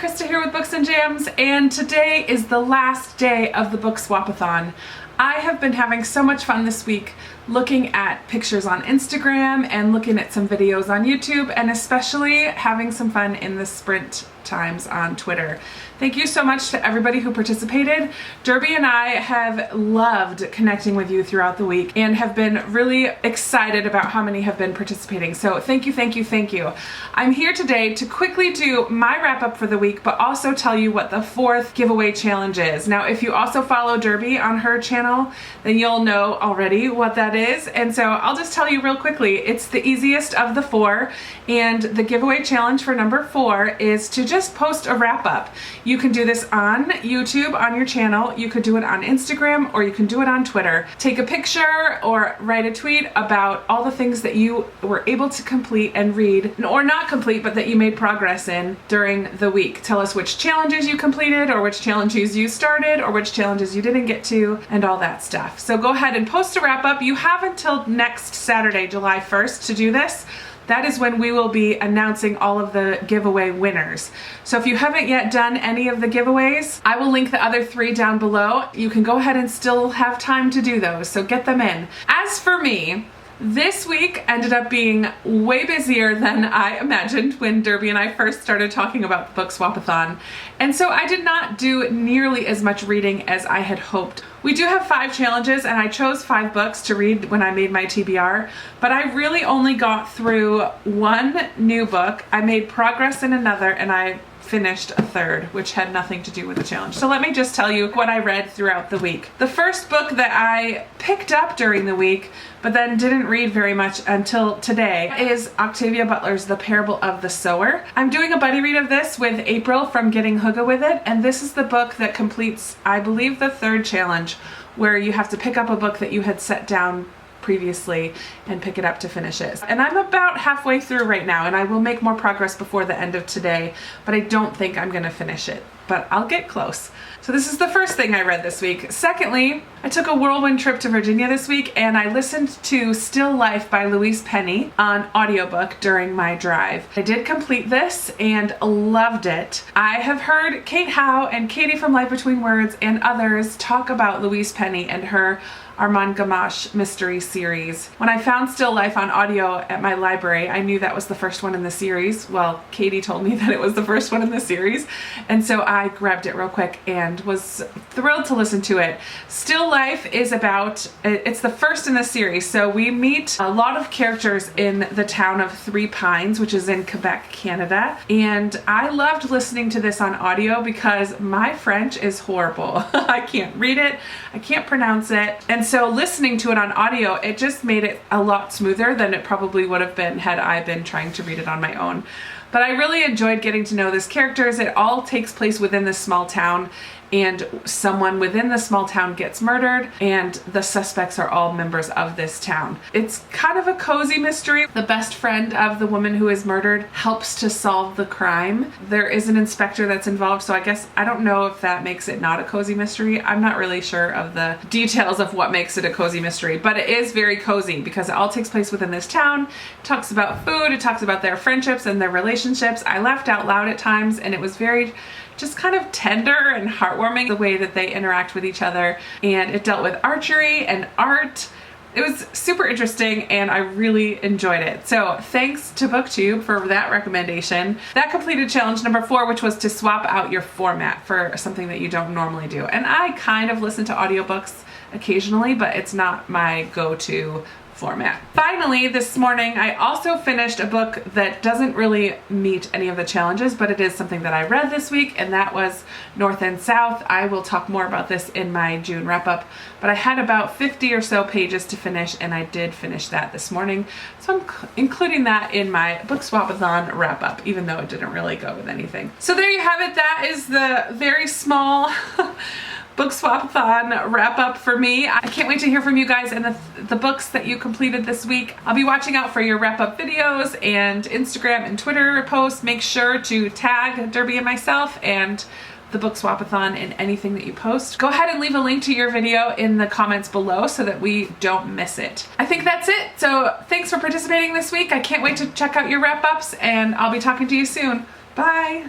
Krista here with Books and Jams, and today is the last day of the BookSwapAthon. I have been having so much fun this week looking at pictures on Instagram and looking at some videos on YouTube, and especially having some fun in the sprint times on Twitter. Thank you so much to everybody who participated. Derby and I have loved connecting with you throughout the week and have been really excited about how many have been participating. So thank you, thank you, thank you. I'm here today to quickly do my wrap up for the week, but also tell you what the fourth giveaway challenge is. Now, if you also follow Derby on her channel, then you'll know already what that is. And so I'll just tell you real quickly, it's the easiest of the four, and the giveaway challenge for number 4 is to just post a wrap up. You can do this on YouTube, on your channel, you could do it on Instagram, or you can do it on Twitter. Take a picture or write a tweet about all the things that you were able to complete and read, or not complete, but that you made progress in during the week. Tell us which challenges you completed, or which challenges you started, or which challenges you didn't get to, and all that stuff. So go ahead and post a wrap up. You have until next Saturday, July 1st to do this. That is when we will be announcing all of the giveaway winners. So if you haven't yet done any of the giveaways, I will link the other 3 down below. You can go ahead and still have time to do those, so get them in. As for me, this week ended up being way busier than I imagined when Derby and I first started talking about the BookSwapAthon, and so I did not do nearly as much reading as I had hoped. We do have 5 challenges, and I chose 5 books to read when I made my TBR, but I really only got through 1 new book. I made progress in another, and I finished a 3rd, which had nothing to do with the challenge. So let me just tell you what I read throughout the week. The first book that I picked up during the week, but then didn't read very much until today, is Octavia Butler's The Parable of the Sower. I'm doing a buddy read of this with April from Getting Hygge With It, and this is the book that completes, I believe, the 3rd challenge, where you have to pick up a book that you had set down previously and pick it up to finish it. And I'm about halfway through right now, and I will make more progress before the end of today, but I don't think I'm gonna finish it, but I'll get close. So this is the first thing I read this week. Secondly, I took a whirlwind trip to Virginia this week, and I listened to Still Life by Louise Penny on audiobook during my drive. I did complete this and loved it. I have heard Kate Howe and Katie from Life Between Words and others talk about Louise Penny and her Armand Gamache mystery series. When I found Still Life on audio at my library, I knew that was the first one in the series. Well, Katie told me that it was the first one in the series, and so I grabbed it real quick and was thrilled to listen to it. Still Life is about, it's the first in the series, so we meet a lot of characters in the town of Three Pines, which is in Quebec, Canada, and I loved listening to this on audio because my French is horrible. I can't read it, I can't pronounce it, and so listening to it on audio, it just made it a lot smoother than it probably would have been had I been trying to read it on my own. But I really enjoyed getting to know these characters. It all takes place within this small town, and someone within the small town gets murdered, and the suspects are all members of this town. It's kind of a cozy mystery. The best friend of the woman who is murdered helps to solve the crime. There is an inspector that's involved, so I guess I don't know if that makes it not a cozy mystery. I'm not really sure of the details of what makes it a cozy mystery, but it is very cozy because it all takes place within this town. It talks about food, it talks about their friendships and their relationships. I laughed out loud at times, and it was very just kind of tender and heartwarming the way that they interact with each other, and it dealt with archery and art. It was super interesting, and I really enjoyed it. So thanks to BookTube for that recommendation. That completed challenge number 4, which was to swap out your format for something that you don't normally do. And I kind of listen to audiobooks occasionally, but it's not my go-to format. Finally, this morning, I also finished a book that doesn't really meet any of the challenges, but it is something that I read this week, and that was North and South. I will talk more about this in my June wrap-up, but I had about 50 or so pages to finish, and I did finish that this morning. So I'm including that in my BookSwapAthon wrap-up, even though it didn't really go with anything. So there you have it. That is the very small BookSwapAthon wrap up for me. I can't wait to hear from you guys and the books that you completed this week. I'll be watching out for your wrap up videos and Instagram and Twitter posts. Make sure to tag Derby and myself and the BookSwapAthon in anything that you post. Go ahead and leave a link to your video in the comments below so that we don't miss it. I think that's it. So thanks for participating this week. I can't wait to check out your wrap ups, and I'll be talking to you soon. Bye.